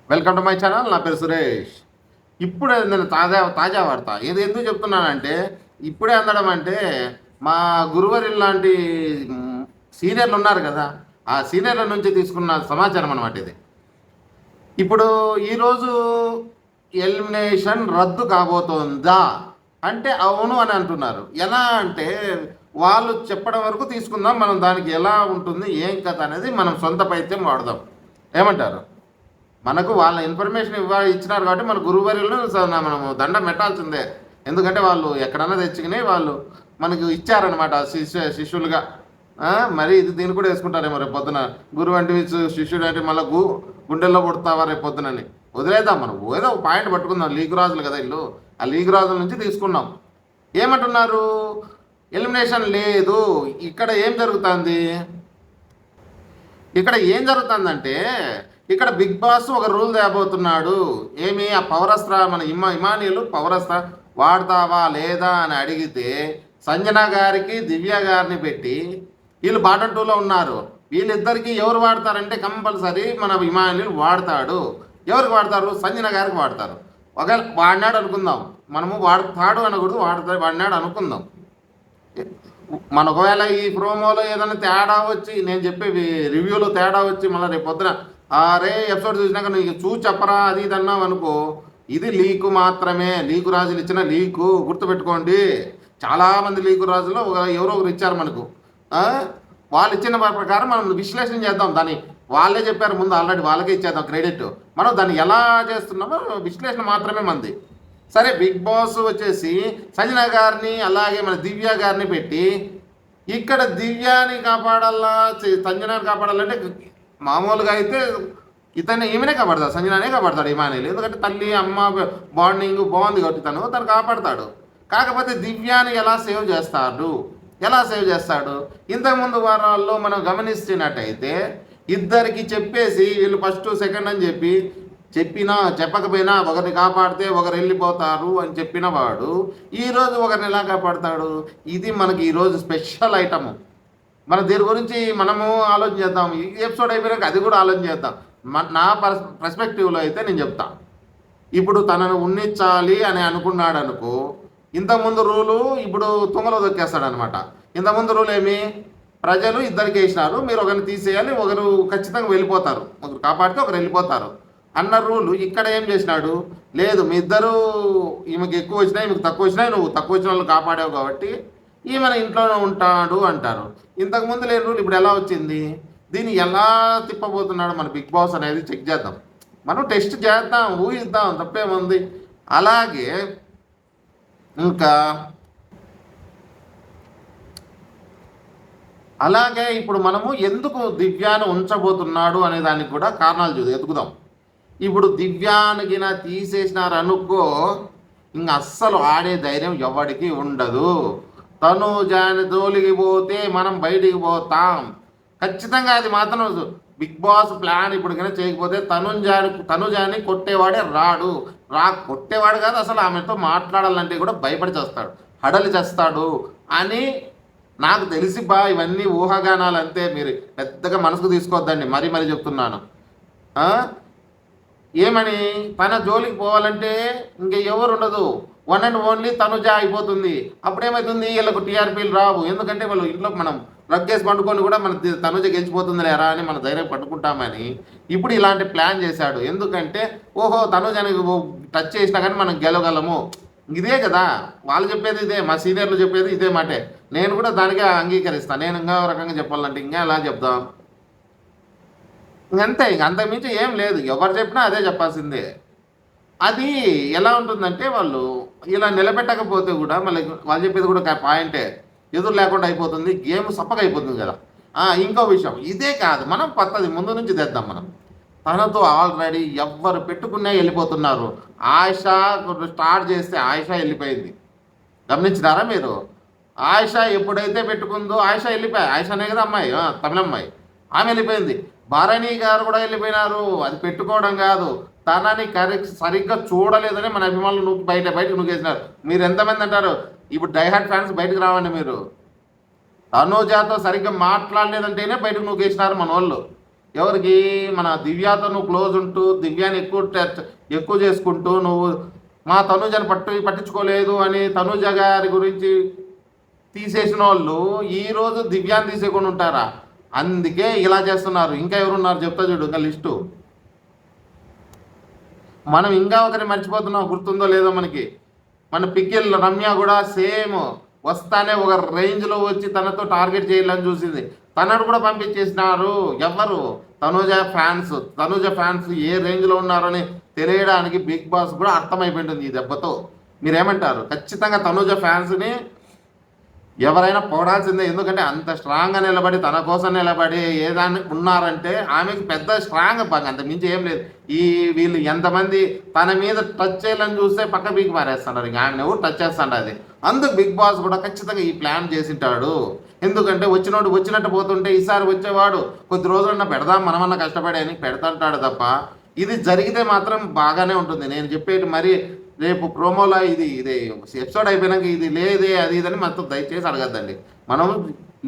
Welcome to my channel. నా పేరు సురేష్. ఇప్పుడే నేను తాజా తాజా వార్త ఇది ఎందుకు చెప్తున్నానంటే, ఇప్పుడే అందడం అంటే మా గురువరి లాంటి సీనియర్లు ఉన్నారు కదా, ఆ సీనియర్ల నుంచి తీసుకున్న సమాచారం అనమాట ఇది. ఇప్పుడు ఈరోజు ఎలిమినేషన్ రద్దు కాబోతోందా అంటే అవును అని అంటున్నారు. ఎలా అంటే వాళ్ళు చెప్పడం వరకు తీసుకుందాం, మనం దానికి ఎలా ఉంటుంది ఏం కథ అనేది మనం సొంత పైత్యం వాడదాం. ఏమంటారు? మనకు వాళ్ళ ఇన్ఫర్మేషన్ ఇచ్చినారు కాబట్టి మన గురువర్యులను మనము దండం పెట్టాల్సిందే. ఎందుకంటే వాళ్ళు ఎక్కడన్నా తెచ్చుకుని వాళ్ళు మనకు ఇచ్చారనమాట శిష్యులుగా. మరి ఇది దీన్ని కూడా వేసుకుంటారేమో రేపు పొద్దున. గురువు అంటే శిష్యుడు అంటే మళ్ళీ గుండెల్లో పుడతావా రేపు పొద్దునని. వదిలేద్దాం, మనం ఏదో ఒక పాయింట్ పట్టుకుందాం. లీగ్ రాజులు కదా ఇల్లు, ఆ లీగ్ రాజుల నుంచి తీసుకున్నాం. ఏమంటున్నారు? ఎలిమినేషన్ లేదు. ఇక్కడ ఏం జరుగుతుంది? ఇక్కడ ఏం జరుగుతుందంటే ఇక్కడ బిగ్ బాస్ ఒక రూల్ తేబోతున్నాడు. ఏమి? ఆ పౌరస్త్ర మన ఇమానియులు పౌరస్త్ర వాడతావా లేదా అని అడిగితే సంజన గారికి దివ్య గారిని పెట్టి వీళ్ళు బాటం టూలో ఉన్నారు. వీళ్ళిద్దరికి ఎవరు వాడతారంటే కంపల్సరీ మన ఇమానియులు వాడతాడు. ఎవరికి వాడతారు? సంజన గారికి వాడతారు. ఒకవేళ వాడినాడు అనుకుందాం, మనము వాడతాడు అనకూడదు, వాడినాడు అనుకుందాం. మన ఒకవేళ ఈ ప్రోమోలో ఏదైనా తేడా వచ్చి, నేను చెప్పే రివ్యూలో తేడా వచ్చి మళ్ళీ రేపు పొద్దున అరే ఎపిసోడ్ చూసినాక నీకు చూసి చెప్పరా అది ఇది అన్నావు అనుకో, ఇది లీకు మాత్రమే. లీకు రాజులు ఇచ్చిన లీకు గుర్తుపెట్టుకోండి. చాలామంది లీకు రాజులు ఎవరో ఒకరు ఇచ్చారు మనకు. వాళ్ళు ఇచ్చిన ప్రకారం మనం విశ్లేషణ చేద్దాం. దాన్ని వాళ్ళే చెప్పారు ముందు, ఆల్రెడీ వాళ్ళకే ఇచ్చేద్దాం క్రెడిట్. మనం దాన్ని ఎలా చేస్తున్నామో విశ్లేషణ మాత్రమే మంది. సరే, బిగ్ బాస్ వచ్చేసి సంజన గారిని అలాగే మన దివ్య గారిని పెట్టి ఇక్కడ దివ్యాని కాపాడాలా సంజనాని కాపాడాలంటే మామూలుగా అయితే ఈమెనే కాపాడతాడు, సంజనానే కాపాడతాడు ఇమానియులు. ఎందుకంటే తల్లి అమ్మ బాండింగ్ బాగుంది కాబట్టి తను కాపాడతాడు. కాకపోతే దివ్యాని ఎలా సేవ్ చేస్తాడు? ఇంతకుముందు వారాల్లో మనం గమనిస్తున్నట్టయితే ఇద్దరికి చెప్పేసి వీళ్ళు ఫస్ట్ సెకండ్ అని చెప్పకపోయినా ఒకరిని కాపాడితే ఒకరు వెళ్ళిపోతారు అని చెప్పిన వాడు ఈరోజు ఒకరిని ఎలా కాపాడతాడు? ఇది మనకి ఈరోజు స్పెషల్ ఐటము. మన దీని గురించి మనము ఆలోచన చేద్దాం. ఈ ఎపిసోడ్ అయిపోయాక అది కూడా ఆలోచన చేద్దాం. నా పర్స్పెక్టివ్లో అయితే నేను చెప్తా. ఇప్పుడు తనను ఉన్నించాలి అని అనుకున్నాడు అనుకో, ఇంతకుముందు రూలు ఇప్పుడు తుంగలో దొక్కేస్తాడు అనమాట. ఇంతకుముందు రూల్ ఏమి? ప్రజలు ఇద్దరికి వేసినారు, మీరు ఒకరిని తీసేయాలి, ఒకరు ఖచ్చితంగా వెళ్ళిపోతారు, ఒకరు కాపాడితే ఒకరు వెళ్ళిపోతారు అన్న రూలు ఇక్కడ ఏం చేసినాడు? లేదు, మీ ఇద్దరు ఈమెకి ఎక్కువ వచ్చినాయి, ఈమెకు తక్కువ వచ్చినాయి, నువ్వు తక్కువ వచ్చిన వాళ్ళు కాపాడావు కాబట్టి ఈమెన ఇంట్లోనే ఉంటాడు అంటారు. ఇంతకుముందు లేని రూల్ ఇప్పుడు ఎలా వచ్చింది? దీన్ని ఎలా తిప్పబోతున్నాడు మన బిగ్ బాస్ అనేది చెక్ చేద్దాం. మనం టెస్ట్ చేద్దాం, ఊహిద్దాం, తప్పేముంది. అలాగే ఇప్పుడు మనము ఎందుకు దివ్యాన్ని ఉంచబోతున్నాడు అనే దానికి కూడా కారణాలు ఎదుగుదాం. ఇప్పుడు దివ్యానికి తీసేసినారు అనుకో, ఇంక అస్సలు ఆడే ధైర్యం ఎవరికి ఉండదు. తనుజాని జోలికి పోతే మనం బయటికి పోతాం ఖచ్చితంగా. అది మాత్రం బిగ్ బాస్ ప్లాన్ ఇప్పుడు కన్నా చేయకపోతే తనుజాని కొట్టేవాడే కొట్టేవాడు కాదు, అసలు ఆమెతో మాట్లాడాలంటే కూడా భయపడి చేస్తాడు, హడలి చేస్తాడు అని నాకు తెలిసి ఇవన్నీ ఊహాగానాలు అంతే. మీరు పెద్దగా మనసుకు తీసుకోవద్దండి, మరీ చెప్తున్నాను. ఏమని? తన జోలికి పోవాలంటే ఇంక ఎవరు ఉండదు, వన్ అండ్ ఓన్లీ తనుజ అయిపోతుంది. అప్పుడేమవుతుంది? వీళ్ళకు టీఆర్పీలు రావు. ఎందుకంటే వాళ్ళు ఇంట్లో మనం రగ్గేసి పండుకొని కూడా మన తనుజ గెలిచిపోతుంది లేరా అని మన ధైర్యం పట్టుకుంటామని ఇప్పుడు ఇలాంటి ప్లాన్ చేశాడు. ఎందుకంటే ఓహో తనుజని టచ్ చేసినా కానీ మనం గెలవగలము. ఇదే కదా వాళ్ళు చెప్పేది, ఇదే మా సీనియర్లు చెప్పేది ఇదే మాటే. నేను కూడా దానికే అంగీకరిస్తాను. నేను ఇంకా రకంగా చెప్పాలంటే ఇంకా ఎలా చెప్దాం? ఇంకంతే, అంతకుమించి ఏం లేదు. ఎవరు చెప్పినా అదే చెప్పాల్సిందే. అది ఎలా ఉంటుందంటే వాళ్ళు ఇలా నిలబెట్టకపోతే కూడా మళ్ళీ వాళ్ళు చెప్పేది కూడా పాయింటే, ఎదురు లేకుండా అయిపోతుంది, గేమ్ సప్పగా అయిపోతుంది కదా. ఇంకో విషయం ఇదే కాదు, మనం పద్ధతి ముందు నుంచి తెద్దాం. మనం తనతో ఆల్రెడీ ఎవ్వరు పెట్టుకునే వెళ్ళిపోతున్నారు. ఆయిషా స్టార్ట్ చేస్తే ఆయిషా వెళ్ళిపోయింది, గమనించినారా మీరు? ఆయిషా ఎప్పుడైతే పెట్టుకుందో ఆయిషా వెళ్ళిపోయాయి. ఆయిషానే కదా అమ్మాయి, తమిళ అమ్మాయి, ఆమె వెళ్ళిపోయింది. భారణి గారు కూడా వెళ్ళిపోయినారు. అది పెట్టుకోవడం కాదు, తనని సరిగ్గా చూడలేదని మన అభిమానులు బయటకు నూకేసినారు. మీరు ఎంతమంది అంటారు? ఇప్పుడు డైహార్డ్ ఫ్యాన్స్ బయటకు రావండి. మీరు తనుజాతో సరిగ్గా మాట్లాడలేదంటేనే బయటకు నూకేసినారు మన వాళ్ళు. ఎవరికి? మన దివ్యతో నువ్వు క్లోజ్ ఉంటూ దివ్యాన్ని ఎక్కువ చేసుకుంటూ నువ్వు మా తనుజని పట్టించుకోలేదు అని తనుజ గారి గురించి తీసేసిన వాళ్ళు ఈరోజు దివ్యాన్ని తీసేయకుండా ఉంటారా? అందుకే ఇలా చేస్తున్నారు. ఇంకా ఎవరున్నారు చెప్తా చూడు, ఇంకా లిస్టు. మనం ఇంకా ఒకరిని మర్చిపోతున్నాం, గుర్తుందో లేదో మనకి. మన పిక్కిల్ రమ్య కూడా సేమ్ వస్తానే ఒక రేంజ్లో వచ్చి తనతో టార్గెట్ చేయాలని చూసింది. తనను కూడా పంపించేసినారు. ఎవరు? తనుజ ఫ్యాన్స్ ఏ రేంజ్లో ఉన్నారని తెలియడానికి బిగ్ బాస్ కూడా అర్థమైపోయింది ఈ దెబ్బతో. మీరేమంటారు? ఖచ్చితంగా తనుజ ఫ్యాన్స్ని ఎవరైనా పొగడాల్సిందే. ఎందుకంటే అంత స్ట్రాంగ్గా నిలబడి తన కోసం నిలబడి ఏదాన్ని ఉన్నారంటే ఆమెకి పెద్ద స్ట్రాంగ్ బాగా, అంత మించి ఏం లేదు. వీళ్ళు ఎంతమంది తన మీద టచ్ చేయాలని చూస్తే పక్క బీకి మారేస్తున్నారు. ఇంకా ఆమెను ఎవరు టచ్ చేస్తాడు అది. అందుకు బిగ్ బాస్ కూడా ఖచ్చితంగా ఈ ప్లాన్ చేసింటాడు. ఎందుకంటే వచ్చినట్టు పోతుంటే ఈసారి వచ్చేవాడు కొద్ది రోజులన్నా పెడదాం మనమన్నా కష్టపడి అని పెడతాంటాడు తప్ప ఇది జరిగితే మాత్రం బాగానే ఉంటుంది. నేను చెప్పేది మరి రేపు ప్రోమోలో ఇది ఎపిసోడ్ అయిపోయినాక ఇది లేదే అది ఇదని మొత్తం దయచేసి అడగద్దండి. మనం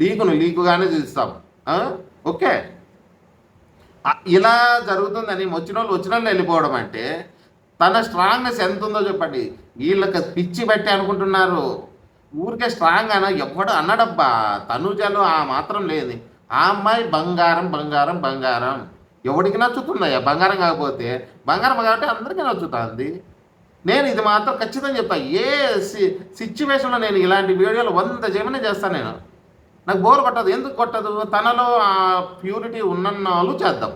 లీకుగానే చూస్తాం. ఓకే, ఇలా జరుగుతుందని వచ్చిన వెళ్ళిపోవడం అంటే తన స్ట్రాంగ్నెస్ ఎంత ఉందో చెప్పండి. వీళ్ళకి పిచ్చి బట్టి అనుకుంటున్నారు. ఊరికే స్ట్రాంగ్ అన్న ఎవడు అన్నాడబ్బా. తనుజలో ఆ మాత్రం లేదు. ఆ అమ్మాయి బంగారం ఎవడికి నచ్చుతుందయ్యా? బంగారం కాకపోతే బంగారం కాబట్టి అందరికీ నచ్చుతుంది. నేను ఇది మాత్రం ఖచ్చితంగా చెప్తాను. ఏ సిచ్యువేషన్లో నేను ఇలాంటి వీడియోలు 100 చేయమనే చేస్తాను. నాకు బోర్ కొట్టదు. ఎందుకు కొట్టదు? తనలో ఆ ప్యూరిటీ ఉన్నన్నాళ్ళు చేద్దాం.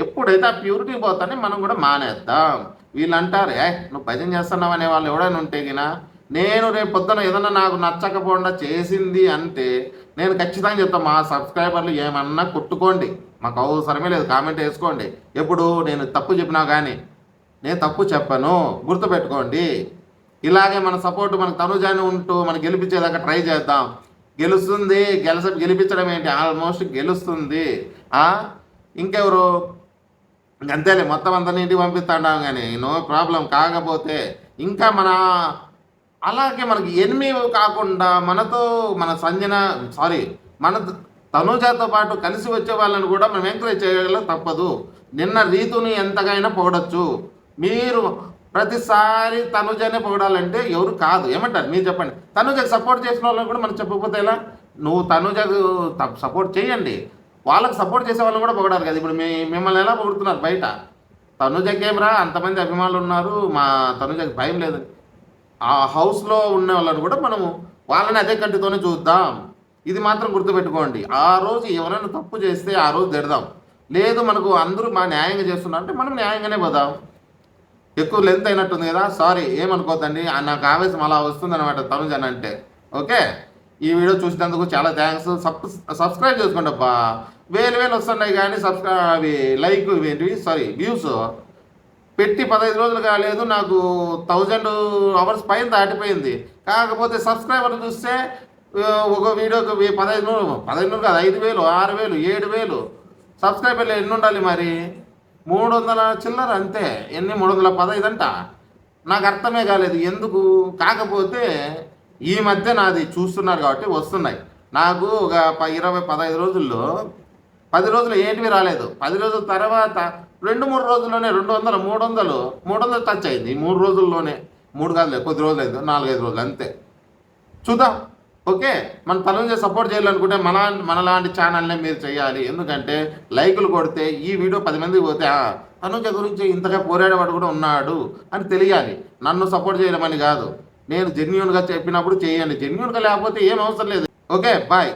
ఎప్పుడైతే ఆ ప్యూరిటీ పోతానే మనం కూడా మానేద్దాం. వీళ్ళు అంటారు నువ్వు భజన చేస్తున్నావు అనే వాళ్ళు ఎవడైనా ఉంటే గినా నేను రేపు పొద్దున ఏదన్నా నాకు నచ్చకపోకుండా చేసింది అంటే నేను ఖచ్చితంగా చెప్తాను. మా సబ్స్క్రైబర్లు ఏమన్నా కొట్టుకోండి, మాకు అవసరమే లేదు, కామెంట్ వేసుకోండి. ఎప్పుడు నేను తప్పు చెప్పినా కానీ నేను తప్పు చెప్పను, గుర్తుపెట్టుకోండి. ఇలాగే మన సపోర్ట్ మనకు తనుజాని ఉంటూ మనం గెలిపించేదాకా ట్రై చేద్దాం. గెలిపించడం ఏంటి, ఆల్మోస్ట్ గెలుస్తుంది. ఇంకెవరు? అంతేలే, మొత్తం అంతా ఇంటికి పంపిస్తాడాం కానీ నో ప్రాబ్లం. కాకపోతే ఇంకా అలాగే మనకి ఎనిమి కాకుండా మన తనుజాతో పాటు కలిసి వచ్చే వాళ్ళని కూడా మనం ఎంకరేజ్ చేయగలం, తప్పదు. నిన్న రీతుని ఎంతగానో పొగడచ్చు. మీరు ప్రతిసారి తనుజనే పొగడాలంటే ఎవరు కాదు. ఏమంటారు మీరు చెప్పండి? తనుజకు సపోర్ట్ చేసిన వాళ్ళని కూడా మనం చెప్పకపోతే ఎలా? నువ్వు తనుజకు సపోర్ట్ చేయండి, వాళ్ళకి సపోర్ట్ చేసే వాళ్ళని కూడా పొగడాలి కదా. ఇప్పుడు మిమ్మల్ని ఎలా పొగుడుతున్నారు బయట? తనుజకేమరా అంతమంది అభిమానులు ఉన్నారు, మా తనుజకి భయం లేదు. ఆ హౌస్లో ఉన్న వాళ్ళని కూడా మనము వాళ్ళని అదే కంటితోనే చూద్దాం. ఇది మాత్రం గుర్తుపెట్టుకోండి. ఆ రోజు ఎవరైనా తప్పు చేస్తే ఆ రోజు తిడదాం. లేదు మనకు అందరూ మా న్యాయంగా చేస్తున్నారంటే మనం న్యాయంగానే పోదాం. ఎక్కువ లెంత్ అయినట్టుంది కదా, సారీ, ఏమనుకోద్దండి. నాకు ఆవేశం అలా వస్తుందన్నమాట తనుజన్ అంటే. ఓకే, ఈ వీడియో చూసినందుకు చాలా థ్యాంక్స్. సబ్స్క్రైబ్ చేసుకోండి అబ్బా. వేలు వస్తున్నాయి కానీ వ్యూస్ పెట్టి 15 రోజులు కాలేదు, నాకు 1000 అవర్స్ పైన దాటిపోయింది. కాకపోతే సబ్స్క్రైబర్లు చూస్తే ఒక వీడియోకి 15 కాదు, 5000, 6000, 7000 సబ్స్క్రైబర్లు ఎన్ని ఉండాలి మరి? 300 చిల్లర అంతే. 315 అంట. నాకు అర్థమే కాలేదు ఎందుకు. కాకపోతే ఈ మధ్య నాది చూస్తున్నారు కాబట్టి వస్తున్నాయి. నాకు ఒక 15 రోజుల్లో 10 రోజులు ఏంటివి రాలేదు. 10 రోజుల తర్వాత 2-3 రోజుల్లోనే 200, 300 టచ్ అయింది. 3 రోజుల్లోనే. 3 కాదులే, కొద్ది రోజులు అయింది, 4-5 రోజులు అంతే. చూద్దాం. ఓకే, మన తనుజ సపోర్ట్ చేయాలనుకుంటే మనలాంటి ఛానల్నే మీరు చేయాలి. ఎందుకంటే లైకులు కొడితే ఈ వీడియో 10 మందికి పోతే తనుజ గురించి ఇంతగా పోరాడేవాడు కూడా ఉన్నాడు అని తెలియాలి. నన్ను సపోర్ట్ చేయడం అని కాదు, నేను జెన్యూన్గా చెప్పినప్పుడు చేయండి. జెన్యూన్గా లేకపోతే ఏం అవసరం లేదు. Okay, bye.